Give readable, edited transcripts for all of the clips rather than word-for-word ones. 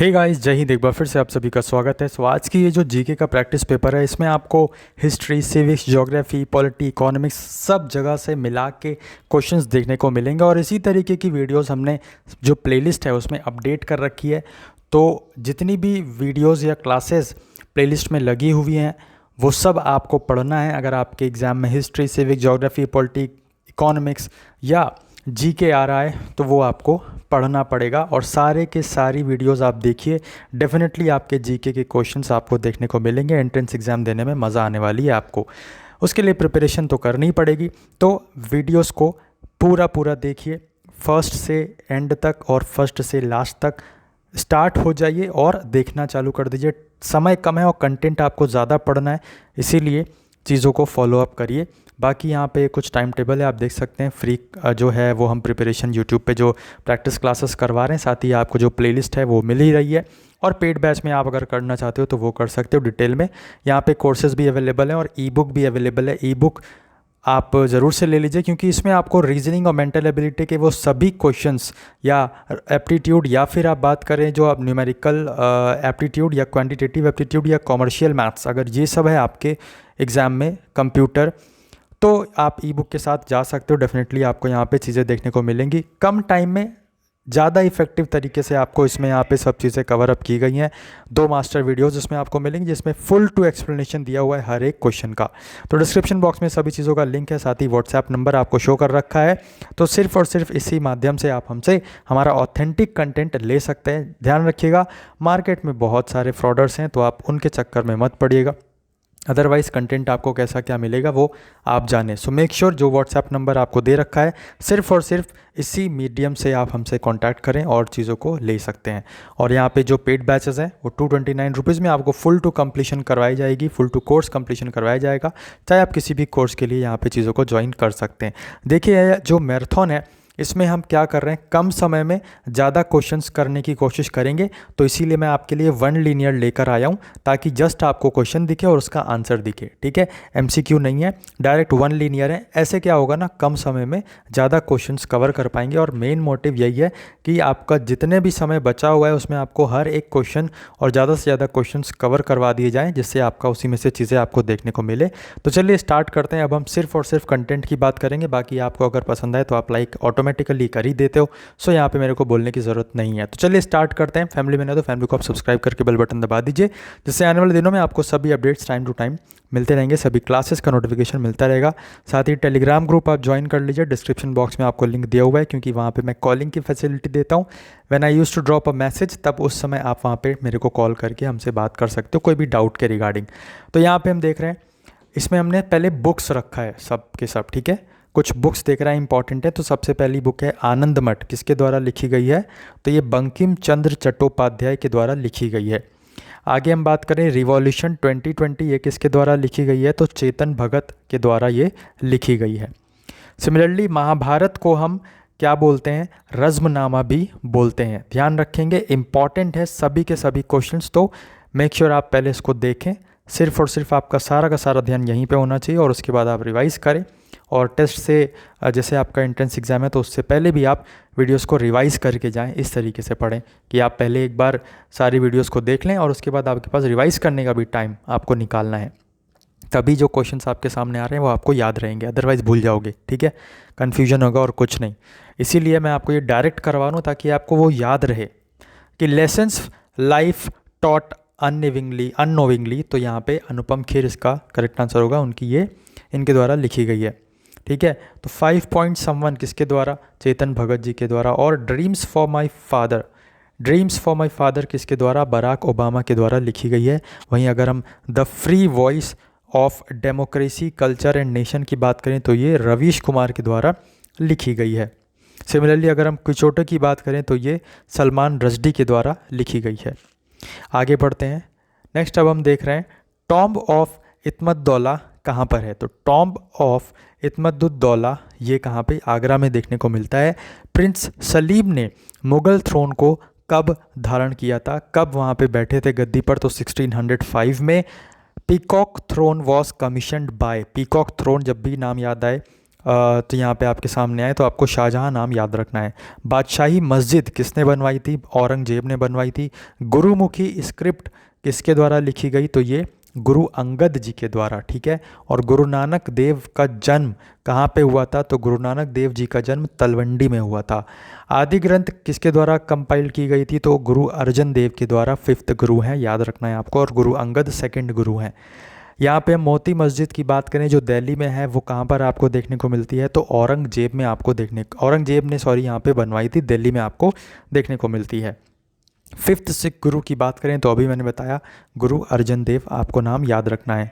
Hey guys, जय हिंद। एक बार फिर से आप सभी का स्वागत है। आज की ये जो जीके का प्रैक्टिस पेपर है, इसमें आपको history, civics, geography, polity, economics सब जगह से मिला के क्वेश्चंस देखने को मिलेंगे। और इसी तरीके की वीडियोस हमने जो प्लेलिस्ट है उसमें अपडेट कर रखी है। तो जितनी भी वीडियोस या क्लासेस प्लेलिस्ट में लगी हुई हैं वो सब आपको पढ़ना है। अगर आपके एग्ज़ाम में history, civics, geography, polity, economics या जीके आ रहा है तो वो आपको पढ़ना पड़ेगा। और सारे के सारी वीडियोस आप देखिए, डेफिनेटली आपके जीके के क्वेश्चंस आपको देखने को मिलेंगे। एंट्रेंस एग्ज़ाम देने में मज़ा आने वाली है आपको। उसके लिए प्रिपरेशन तो करनी ही पड़ेगी। तो वीडियोस को पूरा देखिए, फर्स्ट से एंड तक और फर्स्ट से लास्ट तक स्टार्ट हो जाइए और देखना चालू कर दीजिए। समय कम है और कंटेंट आपको ज़्यादा पढ़ना है, इसीलिए चीज़ों को फॉलो अप करिए। बाकी यहाँ पे कुछ टाइम टेबल है, आप देख सकते हैं। फ्री जो है वो हम प्रिपरेशन यूट्यूब पे जो प्रैक्टिस क्लासेस करवा रहे हैं, साथ ही आपको जो प्लेलिस्ट है वो मिल ही रही है। और पेड बैच में आप अगर करना चाहते हो तो वो कर सकते हो डिटेल में। यहाँ पे कोर्सेज़ भी अवेलेबल हैं और ई बुक भी अवेलेबल है। ई बुक आप ज़रूर से ले लीजिए, क्योंकि इसमें आपको रीजनिंग और मेंटल एबिलिटी के वो सभी क्वेश्चंस या एप्टीट्यूड, या फिर आप बात करें जो आप न्यूमेरिकल एप्टीट्यूड या क्वांटिटेटिव एप्टीट्यूड या कॉमर्शियल मैथ्स, अगर ये सब है आपके एग्ज़ाम में, कंप्यूटर, तो आप ई बुक के साथ जा सकते हो। डेफिनेटली आपको यहाँ पे चीज़ें देखने को मिलेंगी कम टाइम में, ज़्यादा इफेक्टिव तरीके से आपको इसमें यहाँ पे सब चीज़ें कवर अप की गई हैं। 2 मास्टर वीडियोस इसमें आपको मिलेंगी जिसमें फुल टू एक्सप्लेनेशन दिया हुआ है हर एक क्वेश्चन का। तो डिस्क्रिप्शन बॉक्स में सभी चीज़ों का लिंक है, साथ ही व्हाट्सएप नंबर आपको शो कर रखा है। तो सिर्फ और सिर्फ इसी माध्यम से आप हमसे हमारा ऑथेंटिक कंटेंट ले सकते हैं। ध्यान रखिएगा, मार्केट में बहुत सारे फ्रॉडर्स हैं, तो आप उनके चक्कर में मत पड़िएगा। अदरवाइज़ कंटेंट आपको कैसा क्या मिलेगा वो आप जानें। सो मेक श्योर जो व्हाट्सएप नंबर आपको दे रखा है, सिर्फ और सिर्फ इसी मीडियम से आप हमसे कांटेक्ट करें और चीज़ों को ले सकते हैं। और यहाँ पे जो पेड बैचेस हैं वो 229 रुपीज़ में आपको फुल टू कंप्लीशन करवाई जाएगी, फुल टू कोर्स कंप्लीशन करवाया जाएगा। चाहे आप किसी भी कोर्स के लिए यहाँ पे चीज़ों को ज्वाइन कर सकते हैं। देखिए, जो मैराथन है इसमें हम क्या कर रहे हैं, कम समय में ज़्यादा क्वेश्चंस करने की कोशिश करेंगे। तो इसीलिए मैं आपके लिए वन लीनियर लेकर आया हूँ, ताकि जस्ट आपको क्वेश्चन दिखे और उसका आंसर दिखे। ठीक है, एमसीक्यू नहीं है, डायरेक्ट वन लीनियर है। ऐसे क्या होगा ना, कम समय में ज़्यादा क्वेश्चंस कवर कर पाएंगे। और मेन मोटिव यही है कि आपका जितने भी समय बचा हुआ है उसमें आपको हर एक क्वेश्चन और ज़्यादा से ज़्यादा क्वेश्चंस कवर करवा दिए जाएँ, जिससे आपका उसी में से चीज़ें आपको देखने को मिले। तो चलिए स्टार्ट करते हैं। अब हम सिर्फ और सिर्फ कंटेंट की बात करेंगे, बाकी आपको अगर पसंद आए तो आप लाइक ऑटोमेटिकली कर ही देते हो। सो यहाँ पे मेरे को बोलने की ज़रूरत नहीं है। तो चलिए स्टार्ट करते हैं। फैमिली में ना तो फैमिली को आप सब्सक्राइब करके बेल बटन दबा दीजिए, जिससे आने वाले दिनों में आपको सभी अपडेट्स टाइम टू टाइम मिलते रहेंगे, सभी क्लासेस का नोटिफिकेशन मिलता रहेगा। साथ ही टेलीग्राम ग्रुप आप ज्वाइन कर लीजिए, डिस्क्रिप्शन बॉक्स में आपको लिंक दिया हुआ है, क्योंकि वहाँ पे मैं कॉलिंग की फैसिलिटी देता हूँ। When I used to drop a message, तब उस समय आप वहाँ पे मेरे को कॉल करके हमसे बात कर सकते हो कोई भी डाउट के रिगार्डिंग। तो यहाँ पे हम देख रहे हैं, इसमें हमने पहले बुक्स रखा है सब के सब। ठीक है, कुछ बुक्स देख रहा है इंपॉर्टेंट है। तो सबसे पहली बुक है आनंद मठ, किसके द्वारा लिखी गई है, तो ये बंकिम चंद्र चट्टोपाध्याय के द्वारा लिखी गई है। आगे हम बात करें रिवॉल्यूशन 2020, ये किसके द्वारा लिखी गई है, तो चेतन भगत के द्वारा ये लिखी गई है। सिमिलरली महाभारत को हम क्या बोलते हैं, रज़्मनामा भी बोलते हैं। ध्यान रखेंगे, इंपॉर्टेंट है सभी के सभी क्वेश्चंस, तो मेक श्योर आप पहले इसको देखें। सिर्फ और सिर्फ आपका सारा का सारा ध्यान यहीं पे होना चाहिए, और उसके बाद आप रिवाइज़ करें। और टेस्ट से जैसे आपका एंट्रेंस एग्ज़ाम है तो उससे पहले भी आप वीडियोस को रिवाइज़ करके जाएं। इस तरीके से पढ़ें कि आप पहले एक बार सारी वीडियोस को देख लें और उसके बाद आपके पास रिवाइज़ करने का भी टाइम आपको निकालना है। तभी जो क्वेश्चंस आपके सामने आ रहे हैं वो आपको याद रहेंगे, अदरवाइज़ भूल जाओगे। ठीक है, कन्फ्यूजन होगा और कुछ नहीं। इसीलिए मैं आपको ये डायरेक्ट करवा रहा हूँ ताकि आपको वो याद रहे कि लेसन्स लाइफ टॉट अननोविंगली। तो यहाँ पे अनुपम खेर इसका करेक्ट आंसर होगा, उनकी ये इनके द्वारा लिखी गई है। ठीक है, तो 5 पॉइंट समवन किसके द्वारा, चेतन भगत जी के द्वारा। और ड्रीम्स फॉर माय फादर किसके द्वारा, बराक ओबामा के द्वारा लिखी गई है। वहीं अगर हम the free voice of democracy culture and nation की बात करें तो ये रवीश कुमार के द्वारा लिखी गई है। सिमिलरली अगर हम क्विचोटो की बात करें तो ये सलमान रश्दी के द्वारा लिखी गई है। आगे बढ़ते हैं। नेक्स्ट अब हम देख रहे हैं टॉम्ब ऑफ इत्मद्दौला कहाँ पर है, तो टॉम्ब ऑफ इत्मद्दौला ये कहाँ पे, आगरा में देखने को मिलता है। प्रिंस सलीम ने मुग़ल थ्रोन को कब धारण किया था, कब वहाँ पे बैठे थे गद्दी पर, तो 1605 में। Peacock throne was commissioned by, peacock throne जब भी नाम याद आए तो यहाँ पे आपके सामने आए तो आपको शाहजहां नाम याद रखना है। बादशाही मस्जिद किसने बनवाई थी? औरंगजेब ने बनवाई थी। गुरुमुखी स्क्रिप्ट किसके द्वारा लिखी गई? तो ये गुरु अंगद जी के द्वारा, ठीक है। और गुरु नानक देव का जन्म कहाँ पे हुआ था? तो गुरु नानक देव जी का जन्म तलवंडी में हुआ था। आदि ग्रंथ किसके द्वारा कंपाइल की गई थी? तो गुरु अर्जन देव के द्वारा, 5th गुरु हैं, याद रखना है आपको। और गुरु अंगद 2nd गुरु हैं। यहाँ पे हम मोती मस्जिद की बात करें जो दिल्ली में है, वो कहाँ पर आपको देखने को मिलती है? तो औरंगजेब में आपको औरंगजेब ने यहाँ पे बनवाई थी, दिल्ली में आपको देखने को मिलती है। 5th सिख गुरु की बात करें तो अभी मैंने बताया गुरु अर्जन देव, आपको नाम याद रखना है।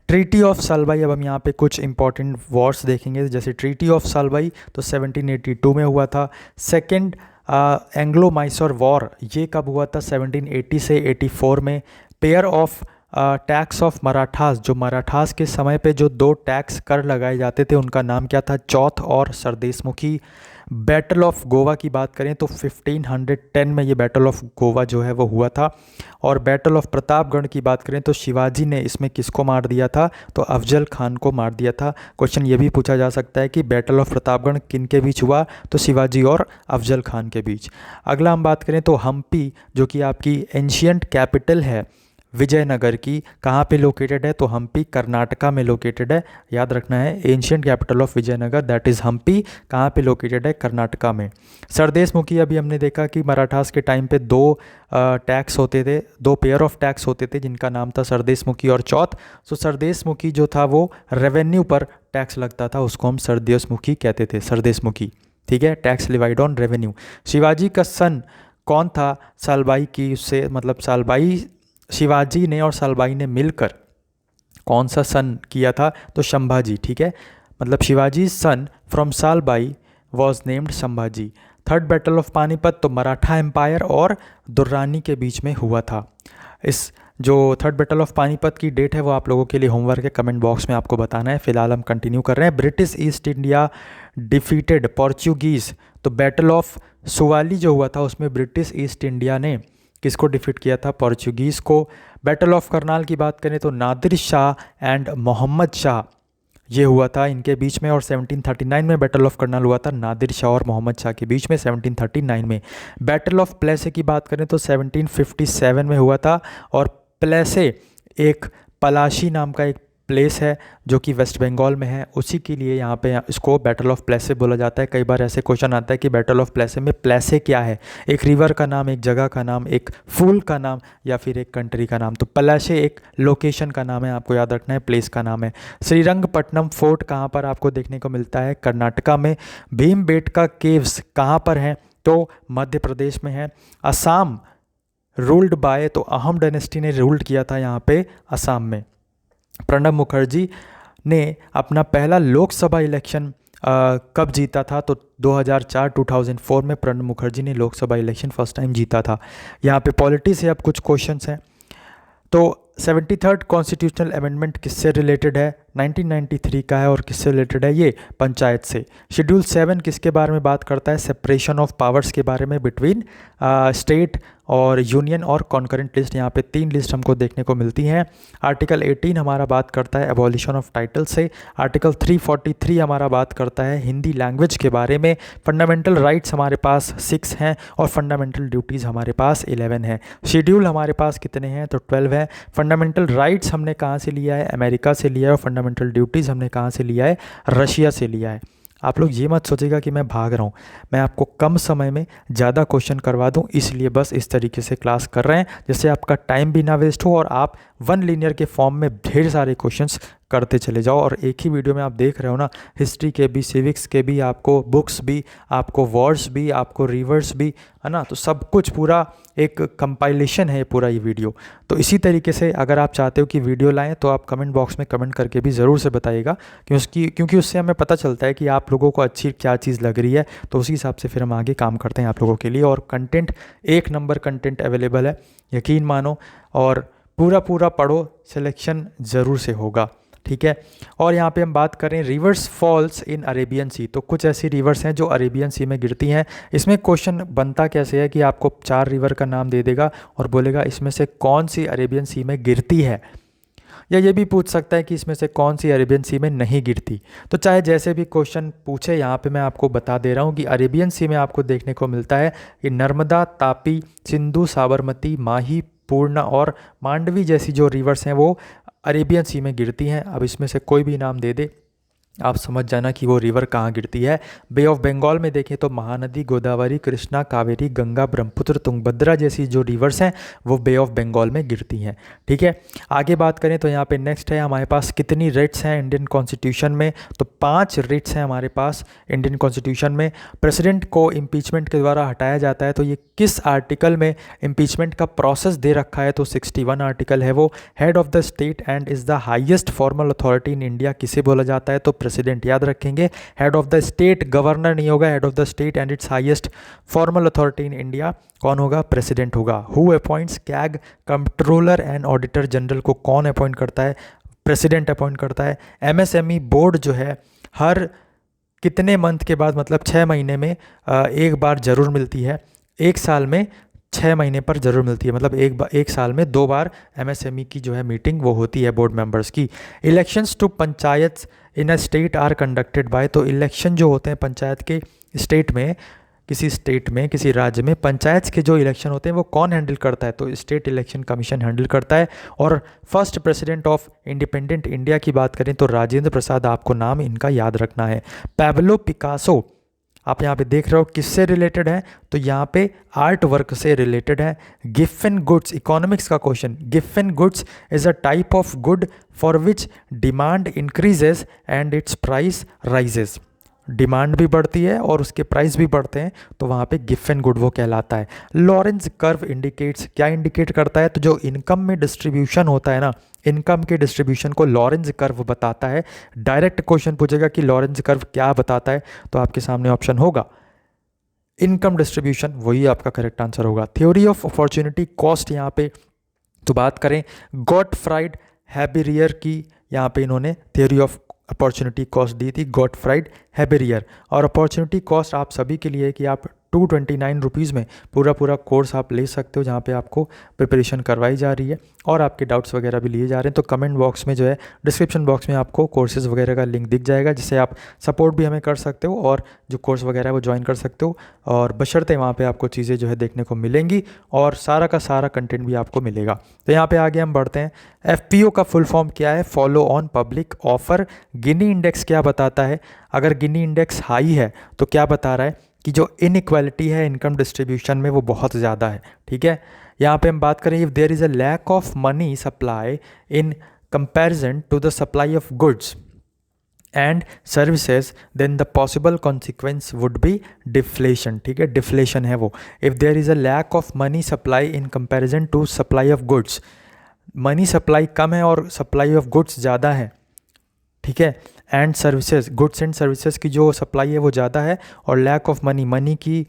ट्रीटी ऑफ सालबाई, अब हम यहाँ पे कुछ इंपॉर्टेंट वॉर्स देखेंगे। जैसे ट्रीटी ऑफ सालबाई तो 1782 में हुआ था। सेकेंड एंग्लो माइसोर वॉर, ये कब हुआ था? 1780 से 84 में। Pair of tax of Marathas, जो मराठास के समय पे जो 2 टैक्स कर लगाए जाते थे उनका नाम क्या था? चौथ और सरदेशमुखी। बैटल ऑफ गोवा की बात करें तो 1510 में ये बैटल ऑफ गोवा जो है वो हुआ था। और बैटल ऑफ प्रतापगढ़ की बात करें तो शिवाजी ने इसमें किसको मार दिया था? तो अफजल खान को मार दिया था। क्वेश्चन ये भी पूछा जा सकता है कि बैटल ऑफ प्रतापगढ़ किन के बीच हुआ? तो शिवाजी और अफजल खान के बीच। अगला हम बात करें तो हम्पी, जो कि आपकी एंशियंट कैपिटल है विजयनगर की, कहाँ पे लोकेटेड है? तो हम्पी कर्नाटका में लोकेटेड है, याद रखना है। Ancient capital of Vijayanagar that is Hampi, कहाँ पे लोकेटेड है? कर्नाटका में। सरदेशमुखी, अभी हमने देखा कि मराठास के टाइम पे 2 टैक्स होते थे, 2 पेयर ऑफ टैक्स होते थे जिनका नाम था सरदेशमुखी और चौथ। सो सरदेशमुखी जो था वो रेवेन्यू पर टैक्स लगता था, उसको हम सरदेशमुखी कहते थे, सरदेशमुखी, ठीक है। Tax levied on revenue. Shivaji का सन कौन था? सालबाई की, उससे मतलब सालबाई, शिवाजी ने और सालबाई ने मिलकर कौन सा सन किया था? तो संभाजी, ठीक है। मतलब Shivaji son from Salbai was named Sambhaji. Third battle of Panipat तो मराठा एम्पायर और दुर्रानी के बीच में हुआ था। इस जो थर्ड बैटल ऑफ पानीपत की डेट है वो आप लोगों के लिए होमवर्क है, कमेंट बॉक्स में आपको बताना है। फिलहाल हम कंटिन्यू कर रहे हैं। British east India defeated Portuguese, तो बैटल ऑफ सुवाली जो हुआ था उसमें ब्रिटिश ईस्ट इंडिया ने किसको डिफीट किया था? पोर्चुगीज़ को। बैटल ऑफ करनाल की बात करें तो नादिर शाह एंड मोहम्मद शाह ये हुआ था इनके बीच में। और 1739 में बैटल ऑफ करनाल हुआ था नादिर शाह और मोहम्मद शाह के बीच में, 1739 में। बैटल ऑफ प्लेसे की बात करें तो 1757 में हुआ था। और प्लेसे एक पलाशी नाम का एक प्लेस है जो कि वेस्ट बंगाल में है, उसी के लिए यहाँ पे इसको बैटल ऑफ प्लेसे बोला जाता है। कई बार ऐसे क्वेश्चन आता है कि बैटल ऑफ प्लेसे में प्लेसे क्या है? एक रिवर का नाम, एक जगह का नाम, एक फूल का नाम, या फिर एक कंट्री का नाम। तो प्लेसे एक लोकेशन का नाम है, आपको याद रखना है, प्लेस का नाम है। श्रीरंगपट्टनम फोर्ट कहाँ पर आपको देखने को मिलता है? कर्नाटका में। भीमबेटका केव्स कहाँ पर हैं? तो मध्य प्रदेश में है। असम रूल्ड बाय, तो अहम डायनेस्टी ने रूल्ड किया था यहाँ पे असम में। प्रणब मुखर्जी ने अपना पहला लोकसभा इलेक्शन कब जीता था? तो 2004 में प्रणब मुखर्जी ने लोकसभा इलेक्शन फर्स्ट टाइम जीता था। यहाँ पे पॉलिटी से अब कुछ क्वेश्चंस हैं। तो 73rd कॉन्स्टिट्यूशनल अमेंडमेंट किससे रिलेटेड है? 1993 का है। और किससे रिलेटेड है? ये पंचायत से। शेड्यूल 7 किसके बारे में बात करता है? सेपरेशन ऑफ पावर्स के बारे में बिटवीन स्टेट और यूनियन और कॉन्करेंट लिस्ट। यहाँ पे 3 लिस्ट हमको देखने को मिलती हैं। आर्टिकल 18 हमारा बात करता है एबॉलिशन ऑफ टाइटल से। आर्टिकल 343 हमारा बात करता है हिंदी लैंग्वेज के बारे में। फंडामेंटल राइट्स हमारे पास 6 हैं और फंडामेंटल ड्यूटीज़ हमारे पास 11 हैं। शेड्यूल हमारे पास कितने हैं? तो 12 है। फंडामेंटल राइट्स हमने कहाँ से लिया है? अमेरिका से लिया है। और फंडामेंटल ड्यूटीज़ हमने कहाँ से लिया है? रशिया से लिया है। आप लोग ये मत सोचिएगा कि मैं भाग रहा हूँ, मैं आपको कम समय में ज़्यादा क्वेश्चन करवा दूँ, इसलिए बस इस तरीके से क्लास कर रहे हैं जिससे आपका टाइम भी ना वेस्ट हो और आप वन लीनियर के फॉर्म में ढेर सारे क्वेश्चंस करते चले जाओ। और एक ही वीडियो में आप देख रहे हो ना, हिस्ट्री के भी, सिविक्स के भी, आपको बुक्स भी, आपको वर्ड्स भी, आपको रिवर्स भी, है ना। तो सब कुछ पूरा एक कंपाइलेशन है पूरा ये वीडियो। तो इसी तरीके से अगर आप चाहते हो कि वीडियो लाएं तो आप कमेंट बॉक्स में कमेंट करके भी ज़रूर से बताइएगा क्योंकि उससे हमें पता चलता है कि आप लोगों को अच्छी क्या चीज़ लग रही है। तो उसी हिसाब से फिर हम आगे काम करते हैं आप लोगों के लिए। और कंटेंट 1 नंबर कंटेंट अवेलेबल है, यकीन मानो, और पूरा पढ़ो, सिलेक्शन ज़रूर से होगा, ठीक है। और यहाँ पे हम बात करें रिवर्स फॉल्स इन अरेबियन सी, तो कुछ ऐसी रिवर्स हैं जो अरेबियन सी में गिरती हैं। इसमें क्वेश्चन बनता कैसे है कि आपको 4 रिवर का नाम दे देगा और बोलेगा इसमें से कौन सी अरेबियन सी में गिरती है। या ये भी पूछ सकता है कि इसमें से कौन सी अरेबियन सी में नहीं गिरती। तो चाहे जैसे भी क्वेश्चन पूछे, यहाँ पे मैं आपको बता दे रहा हूँ कि अरेबियन सी में आपको देखने को मिलता है कि नर्मदा, तापी, सिंधु, साबरमती, माही, पूर्णा और मांडवी जैसी जो रिवर्स हैं वो अरेबियन सी में गिरती हैं। अब इसमें से कोई भी नाम दे दे, आप समझ जाना कि वो रिवर कहाँ गिरती है। बे ऑफ बंगाल में देखें तो महानदी, गोदावरी, कृष्णा, कावेरी, गंगा, ब्रह्मपुत्र, तुंगभद्रा जैसी जो रिवर्स हैं वो बे ऑफ बंगाल में गिरती हैं। ठीक है, आगे बात करें तो यहाँ पे नेक्स्ट है हमारे पास कितनी रिट्स हैं इंडियन कॉन्स्टिट्यूशन में। तो 5 रिट्स हैं हमारे पास इंडियन कॉन्स्टिट्यूशन में। प्रेसिडेंट को इम्पीचमेंट के द्वारा हटाया जाता है, तो ये किस आर्टिकल में इम्पीचमेंट का प्रोसेस दे रखा है, तो 61 आर्टिकल है वो। Head of the state and is the highest formal authority in India किसे बोला जाता है, तो प्रेसिडेंट याद रखेंगे। Head of the state, governor नहीं होगा, head of the state and it's highest formal authority in India कौन होगा, प्रेसिडेंट होगा। Who appoints CAG, controller and auditor general को कौन अपॉइंट करता है, प्रेसिडेंट अपॉइंट करता है। एमएसएमई बोर्ड जो है हर कितने मंथ के बाद, मतलब 6 महीने में एक बार ज़रूर मिलती है, एक साल में 6 महीने पर ज़रूर मिलती है, मतलब एक साल में 2 बार एमएसएमई की जो है मीटिंग वो होती है बोर्ड मेंबर्स की। Elections to panchayat in a state are conducted by, तो इलेक्शन जो होते हैं पंचायत के स्टेट में, किसी राज्य में पंचायत के जो इलेक्शन होते हैं वो कौन हैंडल करता है, तो स्टेट इलेक्शन कमीशन हैंडल करता है। और first president of independent India की बात करें तो राजेंद्र प्रसाद, आपको नाम इनका याद रखना है। पैब्लो पिकासो, आप यहाँ पे देख रहे हो किससे रिलेटेड है, तो यहाँ पे आर्ट वर्क से रिलेटेड है। गिफ्ट एंड गुड्स, इकोनॉमिक्स का question. Gift and goods is a type of good for which demand increases and it's price rises. Demand भी बढ़ती है और उसके प्राइस भी बढ़ते हैं, तो वहाँ पे गिफ्ट एंड गुड वो कहलाता है। लॉरेंस कर्व इंडिकेट्स, क्या इंडिकेट करता है, तो जो इनकम में डिस्ट्रीब्यूशन होता है ना, इनकम के डिस्ट्रीब्यूशन को लॉरेंस कर्व बताता है। डायरेक्ट क्वेश्चन पूछेगा कि लॉरेंस कर्व क्या बताता है, तो आपके सामने ऑप्शन होगा इनकम डिस्ट्रीब्यूशन, वही आपका करेक्ट आंसर होगा। थ्योरी ऑफ अपॉर्चुनिटी कॉस्ट, यहाँ पे तो बात करें गॉटफ्राइड हेबेरियर की, यहाँ पे इन्होंने थ्योरी ऑफ अपॉर्चुनिटी कॉस्ट दी थी, गॉटफ्राइड हेबेरियर। और अपॉर्चुनिटी कॉस्ट आप सभी के लिए कि आप 229 रुपीज़ में पूरा कोर्स आप ले सकते हो, जहाँ पे आपको प्रिपरेशन करवाई जा रही है और आपके डाउट्स वगैरह भी लिए जा रहे हैं। तो कमेंट बॉक्स में जो है, डिस्क्रिप्शन बॉक्स में आपको कोर्सेज़ वगैरह का लिंक दिख जाएगा, जिससे आप सपोर्ट भी हमें कर सकते हो और जो कोर्स वगैरह है वो ज्वाइन कर सकते हो। और बशर्ते वहाँ पे आपको चीज़ें जो है देखने को मिलेंगी और सारा का सारा कंटेंट भी आपको मिलेगा। तो यहाँ पे आगे हम बढ़ते हैं। FPO का फुल फॉर्म क्या है, follow on public offer. Gini index क्या बताता है, अगर गिनी इंडेक्स हाई है तो क्या बता रहा है कि जो इनइक्वालिटी है इनकम डिस्ट्रीब्यूशन में वो बहुत ज़्यादा है। ठीक है, यहाँ पे हम बात करें, if there is a lack of money supply in comparison to the supply of goods and services then the possible consequence would be deflation. ठीक है, डिफ्लेशन है वो। If there is a lack of money supply in comparison to supply of goods, money supply कम है और supply of goods ज़्यादा है। ठीक है, and services, goods and services की जो सप्लाई है वो ज़्यादा है और लैक ऑफ मनी की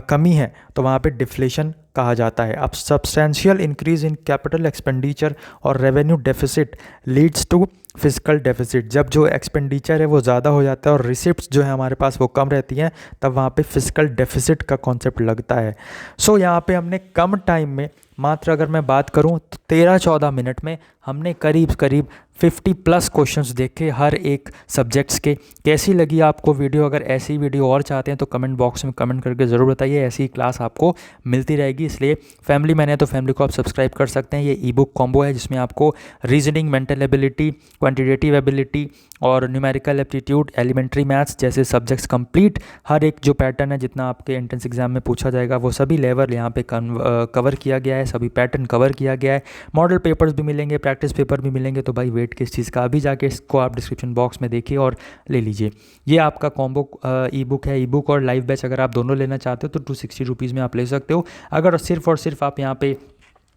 कमी है, तो वहाँ पे डिफ्लेशन कहा जाता है। अब substantial increase in capital expenditure और revenue deficit leads to physical deficit, जब जो एक्सपेंडिचर है वो ज़्यादा हो जाता है और रिसिप्ट्स जो है हमारे पास वो कम रहती हैं, तब वहाँ पे फिजिकल डेफिसिट का कॉन्सेप्ट लगता है। सो यहाँ पे हमने कम टाइम में, मात्र अगर मैं बात करूँ तो 13-14 मिनट में हमने करीब 50+ क्वेश्चंस देखे हर एक सब्जेक्ट्स के। कैसी लगी आपको वीडियो, अगर ऐसी वीडियो और चाहते हैं तो कमेंट बॉक्स में कमेंट करके ज़रूर बताइए। ऐसी क्लास आपको मिलती रहेगी, इसलिए फैमिली मैन है तो फैमिली को आप सब्सक्राइब कर सकते हैं। ये ई बुक कॉम्बो है जिसमें आपको reasoning, mental ability, quantitative ability और न्यूमेरिकल एप्टीट्यूड, एलिमेंट्री मैथ्स जैसे सब्जेक्ट्स कंप्लीट, हर एक जो पैटर्न है जितना आपके एंट्रेंस एग्जाम में पूछा जाएगा वो सभी लेवल यहाँ पे कवर किया गया है, सभी पैटर्न कवर किया गया है। मॉडल पेपर्स भी मिलेंगे, प्रैक्टिस पेपर भी मिलेंगे, तो भाई वेट किस चीज़ का, अभी जाके इसको आप डिस्क्रिप्शन बॉक्स में देखिए और ले लीजिए। ये आपका कॉम्बो ई बुक है। ई बुक और लाइव बैच अगर आप दोनों लेना चाहते हो तो 260 रुपीज़ में आप ले सकते हो। अगर सिर्फ और सिर्फ आप यहाँ पे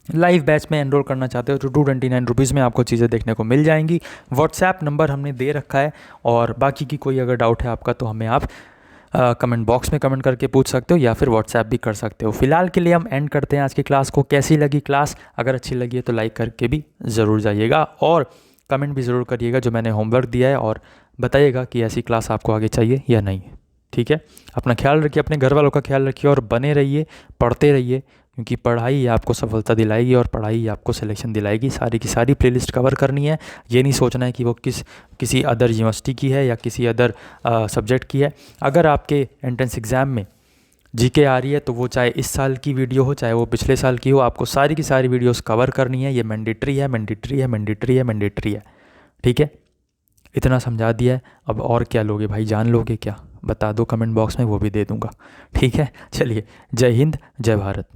लाइव बैच में एनरोल करना चाहते हो तो 229 रुपीज़ में आपको चीज़ें देखने को मिल जाएंगी। व्हाट्सएप नंबर हमने दे रखा है और बाकी की कोई अगर डाउट है आपका तो हमें आप कमेंट बॉक्स में कमेंट करके पूछ सकते हो या फिर व्हाट्सएप भी कर सकते हो। फिलहाल के लिए हम एंड करते हैं आज की क्लास को। कैसी लगी क्लास, अगर अच्छी लगी है तो लाइक करके भी ज़रूर जाइएगा और कमेंट भी ज़रूर करिएगा जो मैंने होमवर्क दिया है, और बताइएगा कि ऐसी क्लास आपको आगे चाहिए या नहीं। ठीक है, अपना ख्याल रखिए, अपने घर वालों का ख्याल रखिए और बने रहिए, पढ़ते रहिए, क्योंकि पढ़ाई ही आपको सफलता दिलाएगी और पढ़ाई ही आपको सिलेक्शन दिलाएगी। सारी की सारी प्लेलिस्ट कवर करनी है, ये नहीं सोचना है कि वो किसी अदर यूनिवर्सिटी की है या किसी अदर सब्जेक्ट की है। अगर आपके एंट्रेंस एग्ज़ाम में जीके आ रही है तो वो चाहे इस साल की वीडियो हो चाहे वो पिछले साल की हो, आपको सारी की सारी वीडियोस कवर करनी है। ये मैंडेटरी है, मैंडेटरी है, मैंडेटरी है, मैंडेटरी है। ठीक है, इतना समझा दिया है। अब और क्या लोगे भाई, जान लोगे क्या? बता दो कमेंट बॉक्स में, वो भी दे दूंगा। ठीक है, चलिए, जय हिंद, जय भारत।